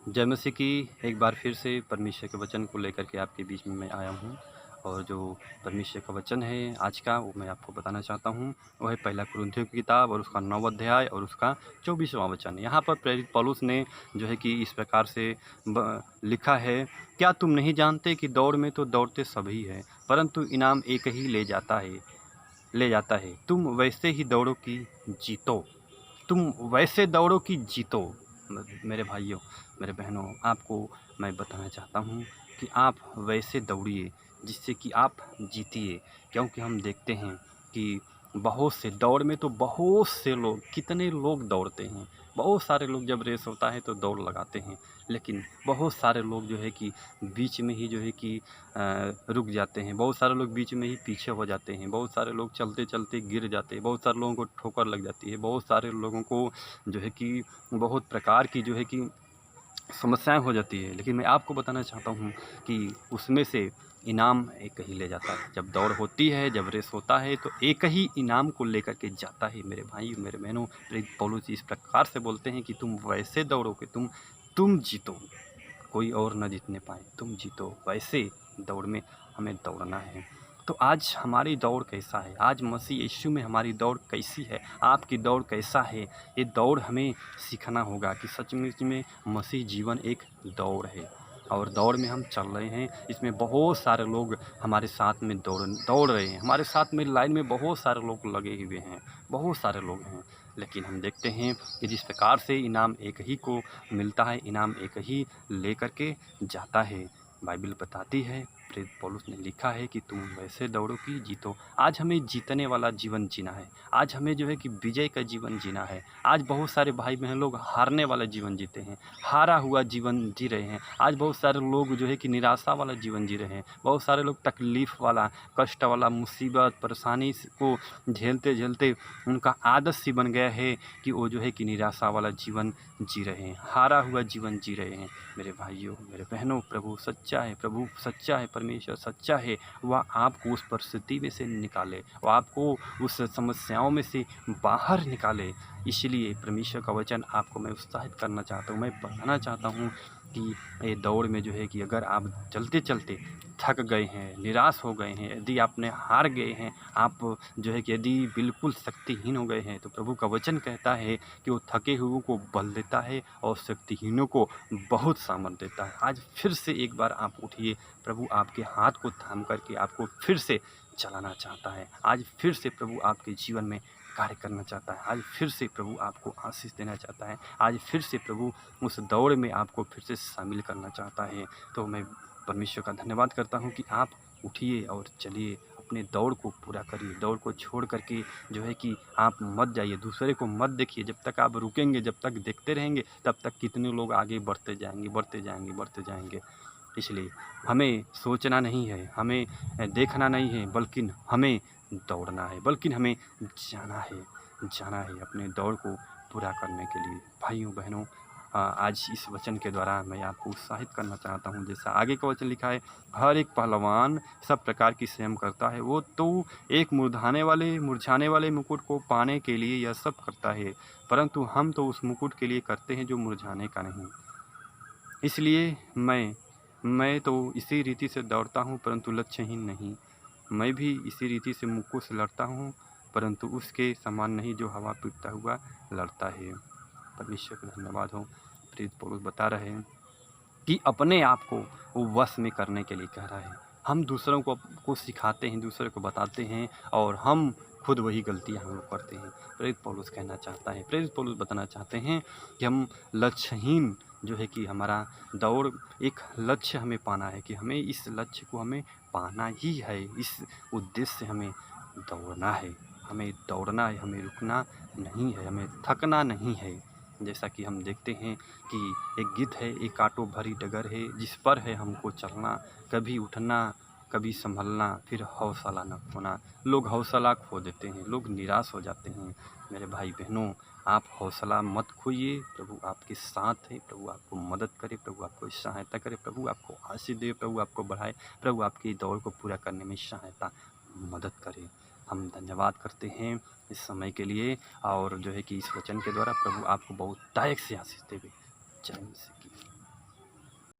जय मसीह की। एक बार फिर से परमेश्वर के वचन को लेकर के आपके बीच में मैं आया हूँ। और जो परमेश्वर का वचन है आज का, वो मैं आपको बताना चाहता हूँ। वो है पहला कुरिन्थियों की किताब और उसका 9वां अध्याय और उसका 24वां वचन। यहाँ पर प्रेरित पौलुस ने जो है कि इस प्रकार से लिखा है, क्या तुम नहीं जानते कि दौड़ में तो दौड़ते सभी हैं, परंतु इनाम एक ही ले जाता है। तुम वैसे ही दौड़ो कि जीतो। तुम वैसे दौड़ो कि जीतो। मेरे भाइयों, मेरे बहनों, आपको मैं बताना चाहता हूँ कि आप वैसे दौड़िए जिससे कि आप जीतिए। क्योंकि हम देखते हैं कि बहुत से दौड़ में तो बहुत से लोग, कितने लोग दौड़ते हैं। बहुत सारे लोग जब रेस होता है तो दौड़ लगाते हैं, लेकिन बहुत सारे लोग जो है कि बीच में ही जो है कि रुक जाते हैं। बहुत सारे लोग बीच में ही पीछे हो जाते हैं। बहुत सारे लोग चलते चलते गिर जाते हैं। बहुत सारे लोगों को ठोकर लग जाती है। बहुत सारे लोगों को जो है कि बहुत प्रकार की जो है कि समस्याएं हो जाती है। लेकिन मैं आपको बताना चाहता हूँ कि उसमें से इनाम एक ही ले जाता है। जब दौड़ होती है, जब रेस होता है, तो एक ही इनाम को लेकर के जाता है। मेरे भाई, मेरे बहनों, प्रेरित पौलुस इस प्रकार से बोलते हैं कि तुम वैसे दौड़ो कि तुम जीतो, कोई और न जीतने पाए, तुम जीतो। वैसे दौड़ में हमें दौड़ना है। तो आज हमारी दौड़ कैसा है? आज मसीह यीशु में हमारी दौड़ कैसी है? आपकी दौड़ कैसा है? ये दौड़ हमें सीखना होगा कि सचमुच में मसीह जीवन एक दौड़ है और दौड़ में हम चल रहे हैं। इसमें बहुत सारे लोग हमारे साथ में दौड़ रहे हैं। हमारे साथ में लाइन में बहुत सारे लोग लगे हुए हैं, बहुत सारे लोग हैं। लेकिन हम देखते हैं कि जिस प्रकार से इनाम एक ही को मिलता है, इनाम एक ही लेकर के जाता है। बाइबल बताती है, प्रेरित पौलुस ने लिखा है कि तुम वैसे दौड़ो कि जीतो। आज हमें जीतने वाला जीवन जीना है। आज हमें जो है कि विजय का जीवन जीना है। आज बहुत सारे भाई बहन लोग हारने वाला जीवन जीते हैं, हारा हुआ जीवन जी रहे हैं। आज बहुत सारे लोग जो है कि निराशा वाला जीवन जी रहे हैं। बहुत सारे लोग तकलीफ़ वाला, कष्ट वाला, मुसीबत परेशानी को झेलते झेलते उनका आदत सी बन गया है कि वो जो है कि निराशा वाला जीवन जी रहे हैं, हारा हुआ जीवन जी रहे हैं। मेरे भाइयों, मेरे बहनों, प्रभु सच्चा है, प्रभु सच्चा है, परमेश्वर सच्चा है। वह आपको उस परिस्थिति में से निकाले, वह आपको उस समस्याओं में से बाहर निकाले। इसलिए परमेश्वर का वचन आपको मैं उत्साहित करना चाहता हूँ, मैं बताना चाहता हूँ कि ये दौड़ में जो है कि अगर आप चलते चलते थक गए हैं, निराश हो गए हैं, यदि आपने हार गए हैं, आप जो है कि यदि बिल्कुल शक्तिहीन हो गए हैं, तो प्रभु का वचन कहता है कि वो थके हुओं को बल देता है और शक्तिहीनों को बहुत सामर्थ देता है। आज फिर से एक बार आप उठिए। प्रभु आपके हाथ को थाम करके आपको फिर से चलाना चाहता है। आज फिर से प्रभु आपके जीवन में कार्य करना चाहता है। आज फिर से प्रभु आपको आशीष देना चाहता है। आज फिर से प्रभु उस दौड़ में आपको फिर से शामिल करना चाहता है। तो मैं परमेश्वर का धन्यवाद करता हूँ कि आप उठिए और चलिए, अपने दौड़ को पूरा करिए। दौड़ को छोड़ करके जो है कि आप मत जाइए, दूसरे को मत देखिए। जब तक आप रुकेंगे, जब तक देखते रहेंगे, तब तक कितने लोग आगे बढ़ते जाएंगे, बढ़ते जाएंगे, बढ़ते जाएंगे। इसलिए हमें सोचना नहीं है, हमें देखना नहीं है, बल्कि हमें दौड़ना है, बल्कि हमें जाना है अपने दौड़ को पूरा करने के लिए। भाइयों बहनों, आज इस वचन के द्वारा मैं आपको उत्साहित करना चाहता हूँ। जैसा आगे का वचन लिखा है, हर एक पहलवान सब प्रकार की संयम करता है। वो तो एक मुरझाने वाले मुकुट को पाने के लिए यह सब करता है, परंतु हम तो उस मुकुट के लिए करते हैं जो मुरझाने का नहीं। इसलिए मैं तो इसी रीति से दौड़ता हूँ, परंतु लक्ष्यहीन नहीं। मैं भी इसी रीति से मुक्कों से लड़ता हूँ, परंतु उसके समान नहीं जो हवा पीटता हुआ लड़ता है। परमेश्वर का धन्यवाद हो। प्रेरित पौलुस बता रहे हैं कि अपने आप को वो वश में करने के लिए कह रहा है। हम दूसरों को सिखाते हैं, दूसरे को बताते हैं, और हम खुद वही गलतियाँ हम लोग करते हैं। प्रेरित पौलुस कहना चाहता है, प्रेरित पौलुस बताना चाहते हैं कि हम लक्ष्यहीन जो है कि हमारा दौड़, एक लक्ष्य हमें पाना है, कि हमें इस लक्ष्य को हमें पाना ही है। इस उद्देश्य से हमें दौड़ना है, हमें दौड़ना है, हमें रुकना नहीं है, हमें थकना नहीं है। जैसा कि हम देखते हैं कि एक गीत है, एक कांटों भरी डगर है जिस पर है हमको चलना, कभी उठना कभी संभलना, फिर हौसला न खोना। लोग हौसला खो देते हैं, लोग निराश हो जाते हैं। मेरे भाई बहनों, आप हौसला मत खोइए। प्रभु आपके साथ है, प्रभु आपको मदद करे, प्रभु आपको सहायता करे, प्रभु आपको आशीष दे, प्रभु आपको बढ़ाए, प्रभु आपकी दौड़ को पूरा करने में सहायता मदद करे। हम धन्यवाद करते हैं इस समय के लिए, और जो है कि इस वचन के द्वारा प्रभु आपको बहुत दायक से आशीष देवे। जय मसीह की।